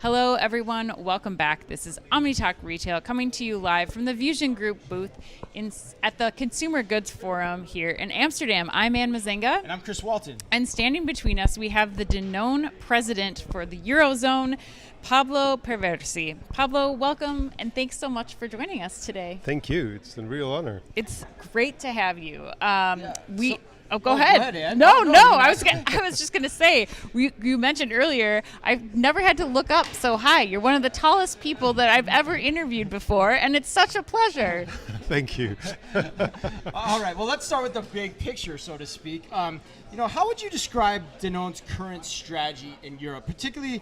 Hello, everyone. Welcome back. This is Omni Talk Retail coming to you live from the VusionGroup booth at the Consumer Goods Forum here in Amsterdam. I'm Ann Mazinga. And I'm Chris Walton. And standing between us, we have the Danone president for the Eurozone, Pablo Perversi. Pablo, welcome, and thanks so much for joining us today. Thank you. It's a real honor. It's great to have you. Go Go ahead. ahead, Ann. No. No, I was just gonna say. You mentioned earlier. I've never had to look up so high. You're one of the tallest people that I've ever interviewed before, and it's such a pleasure. Thank you. All right. Well, let's start with the big picture, so to speak. How would you describe Danone's current strategy in Europe, particularly,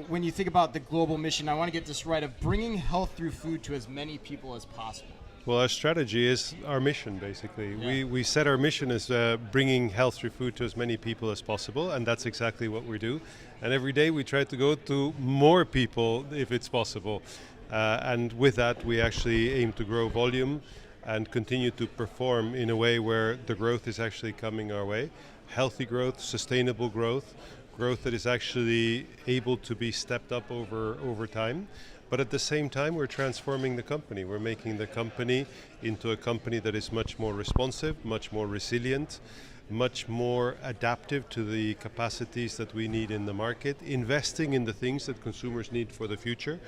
when you think about the global mission? I want to get this right, of bringing health through food to as many people as possible. Well, our strategy is our mission, basically. Yeah. We set our mission as bringing health through food to as many people as possible, and that's exactly what we do. And every day we try to go to more people if it's possible. And with that, we actually aim to grow volume and continue to perform in a way where the growth is actually coming our way. Healthy growth, sustainable growth that is actually able to be stepped up over time. But at the same time, we're transforming the company. We're making the company into a company that is much more responsive, much more resilient, much more adaptive to the capacities that we need in the market, investing in the things that consumers need for the future,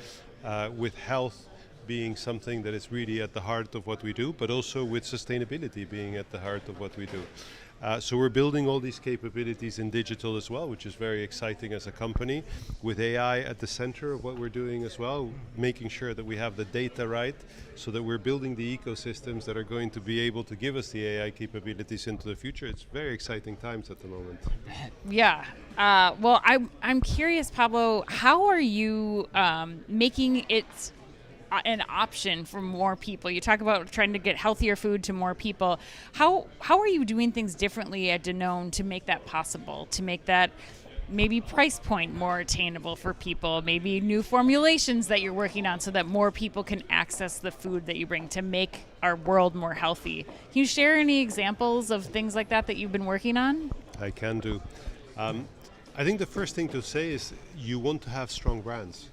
with health being something that is really at the heart of what we do, but also with sustainability being at the heart of what we do. So we're building all these capabilities in digital as well, which is very exciting as a company, with AI at the center of what we're doing as well, making sure that we have the data right, so that we're building the ecosystems that are going to be able to give us the AI capabilities into the future. It's very exciting times at the moment. Yeah. Well, I'm curious, Pablo, how are you making it an option for more people? You talk about trying to get healthier food to more people. How are you doing things differently at Danone to make that possible, to make that maybe price point more attainable for people, maybe new formulations that you're working on so that more people can access the food that you bring to make our world more healthy? Can you share any examples of things like that you've been working on? I can do. I think the first thing to say is you want to have strong brands.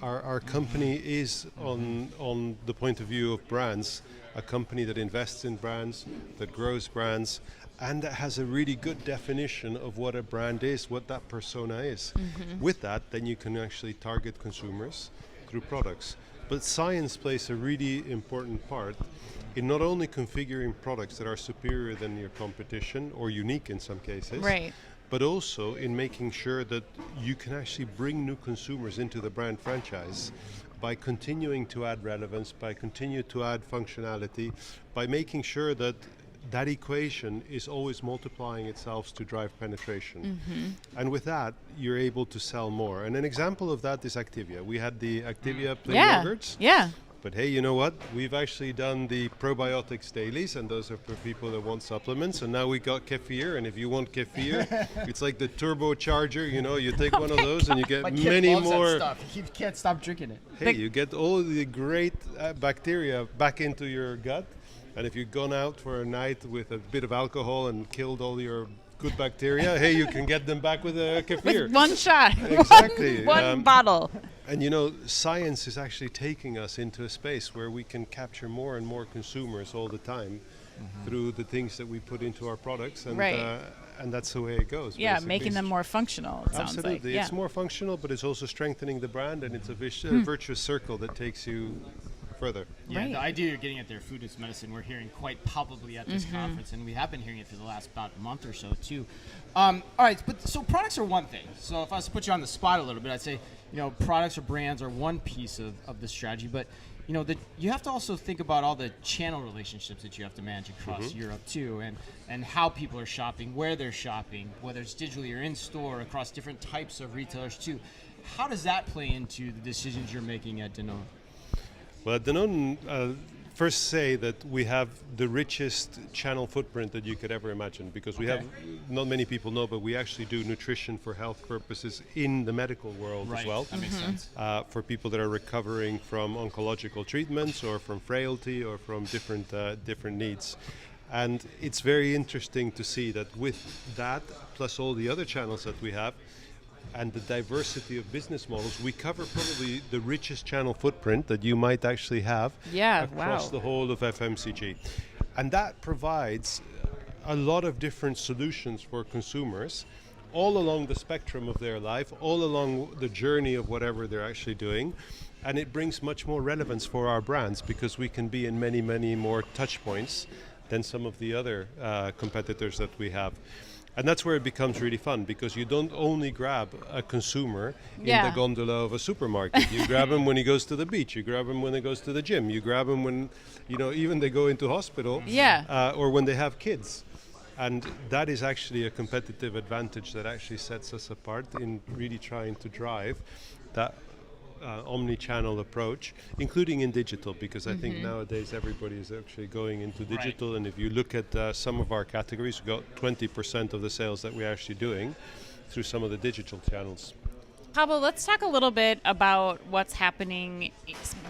Our company is, on the point of view of brands, a company that invests in brands, that grows brands, and that has a really good definition of what a brand is, what that persona is. Mm-hmm. With that, then you can actually target consumers through products. But science plays a really important part in not only configuring products that are superior than your competition, or unique in some cases, right, but also in making sure that you can actually bring new consumers into the brand franchise by continuing to add relevance, by continuing to add functionality, by making sure that that equation is always multiplying itself to drive penetration. Mm-hmm. And with that, you're able to sell more. And an example of that is Activia. We had the Activia plain yogurts. Yeah. But hey, you know what? We've actually done the probiotics dailies, and those are for people that want supplements. And now we got kefir, and if you want kefir, it's like the turbocharger. You take one of those, and you get many more. That stuff. He can't stop drinking it. Hey, you get all the great bacteria back into your gut, and if you've gone out for a night with a bit of alcohol and killed all your good bacteria, hey, you can get them back with a kefir. With one shot. Exactly. One bottle. And science is actually taking us into a space where we can capture more and more consumers all the time, mm-hmm, through the things that we put into our products, and right, and that's the way it goes. Yeah, basically. making them more functional, it sounds Absolutely. like. Yeah. It's more functional, but it's also strengthening the brand, and it's a virtuous circle that takes you further. Yeah, right. The idea you're getting at there, food is medicine, we're hearing quite palpably at this conference, and we have been hearing it for the last about month or so too. All right, so products are one thing. So if I was to put you on the spot a little bit, I'd say, products or brands are one piece of the strategy, but you have to also think about all the channel relationships that you have to manage across Europe too, and how people are shopping, where they're shopping, whether it's digitally or in store, across different types of retailers too. How does that play into the decisions you're making at Danone? Well, at Danone, first say that we have the richest channel footprint that you could ever imagine, because we have, not many people know, but we actually do nutrition for health purposes in the medical world as well. That makes sense. For people that are recovering from oncological treatments or from frailty or from different needs. And it's very interesting to see that with that, plus all the other channels that we have, and the diversity of business models, we cover probably the richest channel footprint that you might actually have across the whole of FMCG. And that provides a lot of different solutions for consumers all along the spectrum of their life, all along the journey of whatever they're actually doing. And it brings much more relevance for our brands because we can be in many, many more touch points than some of the other competitors that we have. And that's where it becomes really fun, because you don't only grab a consumer in the gondola of a supermarket. You grab him when he goes to the beach. You grab him when he goes to the gym. You grab him when, even they go into hospital or when they have kids. And that is actually a competitive advantage that actually sets us apart in really trying to drive that omni-channel approach, including in digital, because I think nowadays everybody is actually going into digital. Right. And if you look at some of our categories, we've got 20% of the sales that we're actually doing through some of the digital channels. Pablo, let's talk a little bit about what's happening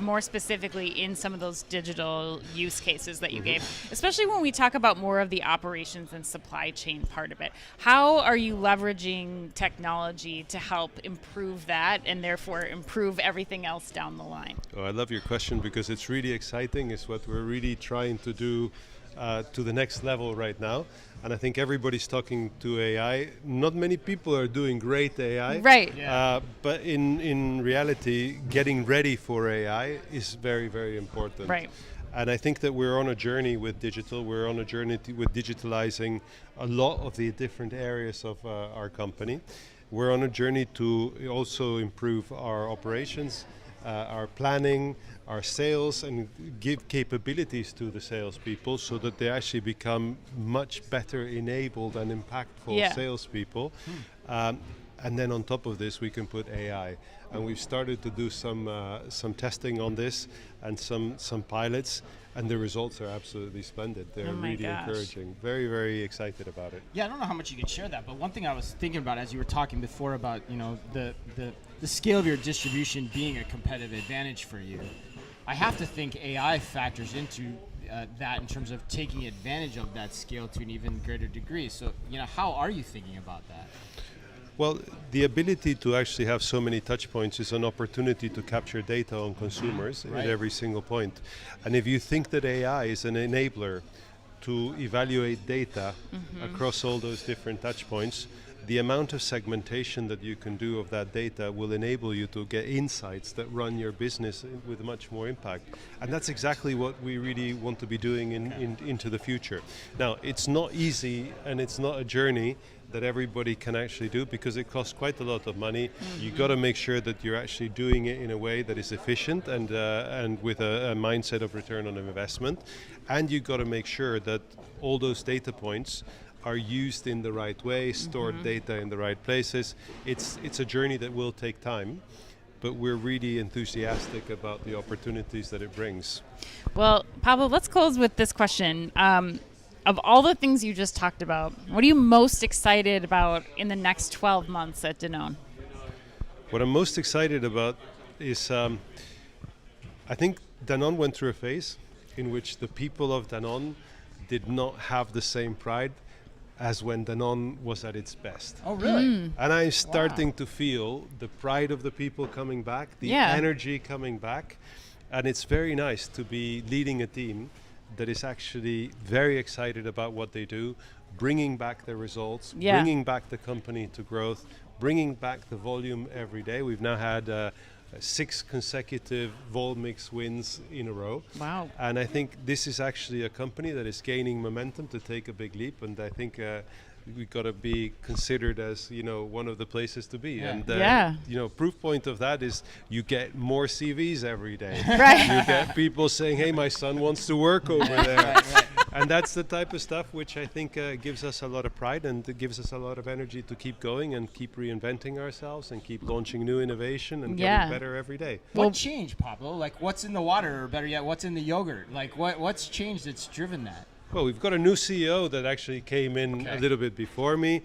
more specifically in some of those digital use cases that you gave, especially when we talk about more of the operations and supply chain part of it. How are you leveraging technology to help improve that and therefore improve everything else down the line? Oh, I love your question because it's really exciting. It's what we're really trying to do to the next level right now. And I think everybody's talking to AI. Not many people are doing great AI. Right. But in reality, getting ready for AI is very, very important. Right. And I think that we're on a journey with digital. We're on a journey with digitalizing a lot of the different areas of our company. We're on a journey to also improve our operations, our planning, our sales, and give capabilities to the salespeople so that they actually become much better enabled and impactful salespeople. And then on top of this, we can put AI. And we've started to do some testing on this and some pilots, and the results are absolutely splendid. They're really encouraging. Very, very excited about it. Yeah, I don't know how much you can share that, but one thing I was thinking about as you were talking before about the scale of your distribution being a competitive advantage for you, I have to think AI factors into that in terms of taking advantage of that scale to an even greater degree. So, how are you thinking about that? Well, the ability to actually have so many touch points is an opportunity to capture data on consumers at every single point. And if you think that AI is an enabler to evaluate data across all those different touch points, the amount of segmentation that you can do of that data will enable you to get insights that run your business with much more impact. And that's exactly what we really want to be doing into the future. Now, it's not easy and it's not a journey that everybody can actually do because it costs quite a lot of money. You got to make sure that you're actually doing it in a way that is efficient and with a mindset of return on investment. And you got to make sure that all those data points are used in the right way, stored data in the right places. It's a journey that will take time, but we're really enthusiastic about the opportunities that it brings. Well, Pablo, let's close with this question. Of all the things you just talked about, what are you most excited about in the next 12 months at Danone? What I'm most excited about is I think Danone went through a phase in which the people of Danone did not have the same pride as when Danone was at its best. Oh, really? And I'm starting to feel the pride of the people coming back, the energy coming back. And it's very nice to be leading a team that is actually very excited about what they do, bringing back the results, bringing back the company to growth, bringing back the volume every day. We've now had 6 consecutive vol mix wins in a row. Wow. And I think this is actually a company that is gaining momentum to take a big leap, and I think we've got to be considered as one of the places to be. And proof point of that is you get more CVs every day. Right. You get people saying, hey, my son wants to work over there. And that's the type of stuff which I think gives us a lot of pride and it gives us a lot of energy to keep going and keep reinventing ourselves and keep launching new innovation and getting better every day. What changed, Pablo? Like, what's in the water, or better yet, what's in the yogurt? Like, what's changed that's driven that? Well, we've got a new CEO that actually came in a little bit before me.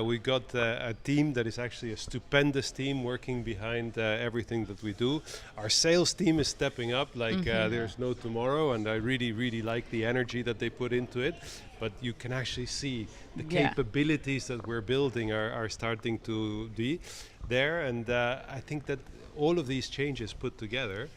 We got a team that is actually a stupendous team working behind everything that we do. Our sales team is stepping up like there's no tomorrow, and I really, really like the energy that they put into it. But you can actually see the capabilities that we're building are starting to be. there. And I think that all of these changes put together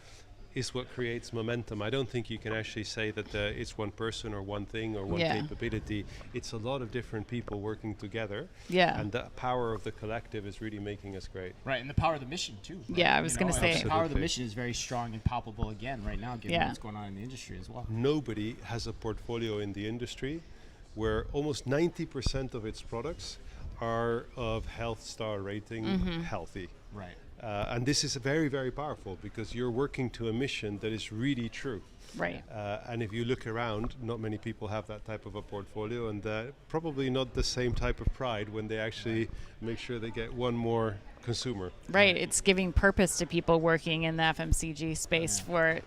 is what creates momentum. I don't think you can actually say that it's one person or one thing or one capability. It's a lot of different people working together. Yeah. And the power of the collective is really making us great. Right, and the power of the mission too. Right? Yeah, I was going to say. The power of the mission is very strong and palpable again right now, given what's going on in the industry as well. Nobody has a portfolio in the industry where almost 90% of its products are of health star rating healthy. Right. And this is very, very powerful because you're working to a mission that is really true. Right. And if you look around, not many people have that type of a portfolio, and probably not the same type of pride when they actually make sure they get one more consumer. Right. It's giving purpose to people working in the FMCG space for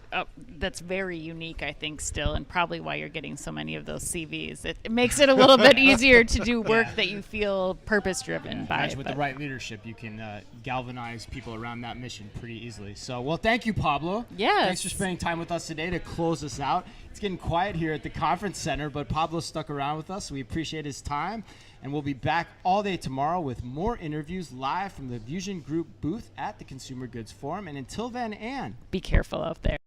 that's very unique, I think, still, and probably why you're getting so many of those CVs. It makes it a little bit easier to do work that you feel purpose-driven by. With the right leadership, you can galvanize people around that mission pretty easily. So, well, thank you, Pablo. Yes. Thanks for spending time with us today to close us out. It's getting quiet here at the conference center, but Pablo stuck around with us. We appreciate his time. And we'll be back all day tomorrow with more interviews live from the VusionGroup booth at the Consumer Goods Forum. And until then, Anne, be careful out there.